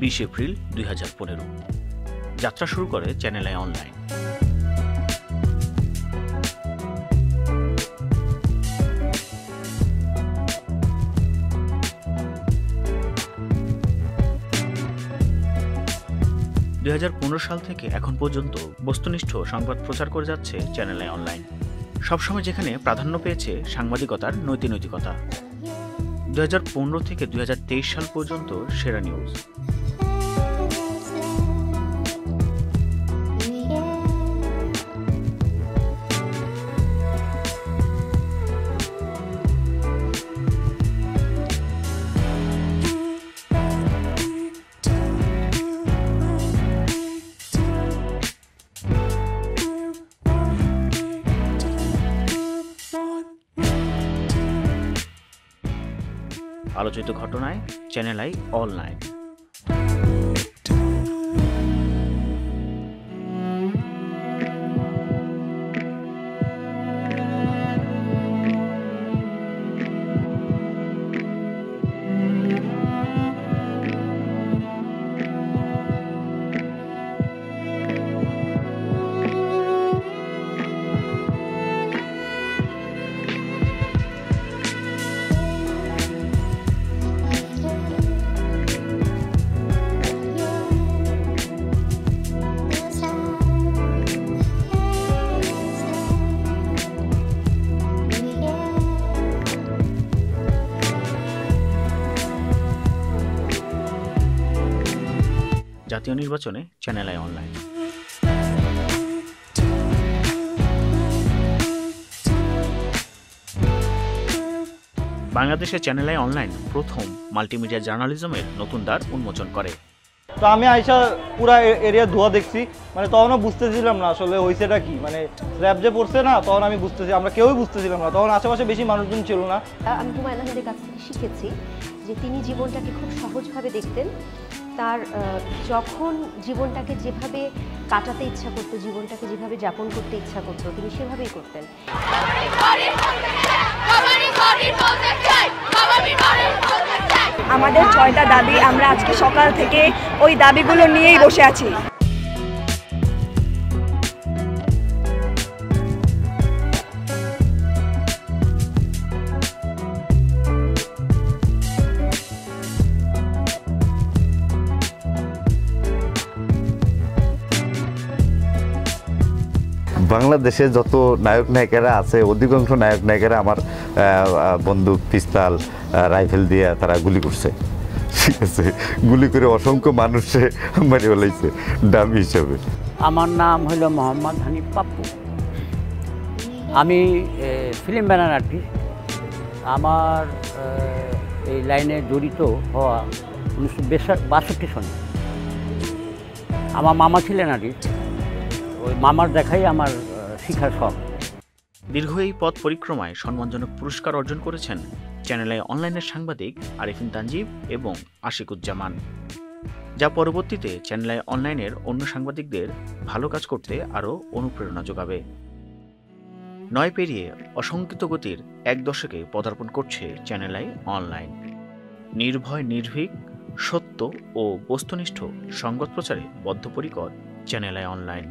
20 April 2015 যাত্রা শুরু করে চ্যানেল আই অনলাইন। সাল থেকে এখন পর্যন্ত বস্তুনিষ্ঠ সংবাদ প্রচার করে যাচ্ছে চ্যানেল আই অনলাইন। সবসময় যেখানে প্রাধান্য পেয়েছে সাংবাদিকতার নৈতিকতা। 2015 থেকে 2023 সাল পর্যন্ত সেরা নিউজ। আলোচিত ঘটনায় চ্যানেল আই অনলাইন। জাতীয় নির্বাচনে চ্যানেল আই অনলাইন। বাংলাদেশে চ্যানেল আই অনলাইন প্রথম মাল্টিমিডিয়া জার্নালিজমের নতুন দ্বার উন্মোচন করে। তো আমি আইসা পুরা এরিয়া ধোয়া দেখছি, মানে তখনও বুঝতেছিলাম না আসলে হয়েছেটা কি, মানে স্ল্যাব যে পড়ছে না তখন আমি বুঝতেছি, আমরা কেউই বুঝতেছিলাম না, তখন আশেপাশে বেশি মানুষজন ছিল না। আমি হুমায়ুন আহমেদের কাছ থেকে শিখেছি যে তিনি জীবনটাকে খুব সহজভাবে দেখতেন। তার যখন জীবনটাকে যেভাবে কাটাতে ইচ্ছা করতো, জীবনটাকে যেভাবে যাপন করতে ইচ্ছা করতো, তিনি সেভাবেই করতেন। আমাদের 6টা দাবি, আমরা আজকে সকাল থেকে ওই দাবিগুলো নিয়েই বসে আছি। বাংলাদেশে যত নায়ক নায়িকারা আছে অধিকাংশ নায়ক নায়িকারা আমার বন্দুক, পিস্তল, রাইফেল দিয়ে তারা গুলি করছে, ঠিক আছে, গুলি করে অসংখ্য মানুষে মারি ফেলাইছে ডামি হিসাবে। আমার নাম হলো মোহাম্মদ হানিফ পাপ্পু। আমি ফিল্ম ব্যানার আর্টিস্ট। আমার এই লাইনে জড়িত হওয়া 1962 সনে। আমার মামা ছিলেন আর্টিস্ট, ওই মামার দেখাই আমার শিখার শখ। দীর্ঘ এই পথ পরিক্রমায় সম্মানজনক পুরস্কার অর্জন করেছেন চ্যানেল আই অনলাইনের সাংবাদিক আরিফিন তানজিব এবং আশিকুজ্জামান, যা পরবর্তীতে চ্যানেল আই অনলাইনের অন্য সাংবাদিকদের ভালো কাজ করতে আরও অনুপ্রেরণা যোগাবে। 9 পেরিয়ে অসংখ্যিত গতির 1 দশকে পদার্পণ করছে চ্যানেল আই অনলাইন। নির্ভয়, নির্ভীক, সত্য ও বস্তুনিষ্ঠ সংবাদ প্রচারে বদ্ধপরিকর চ্যানেল আই অনলাইন।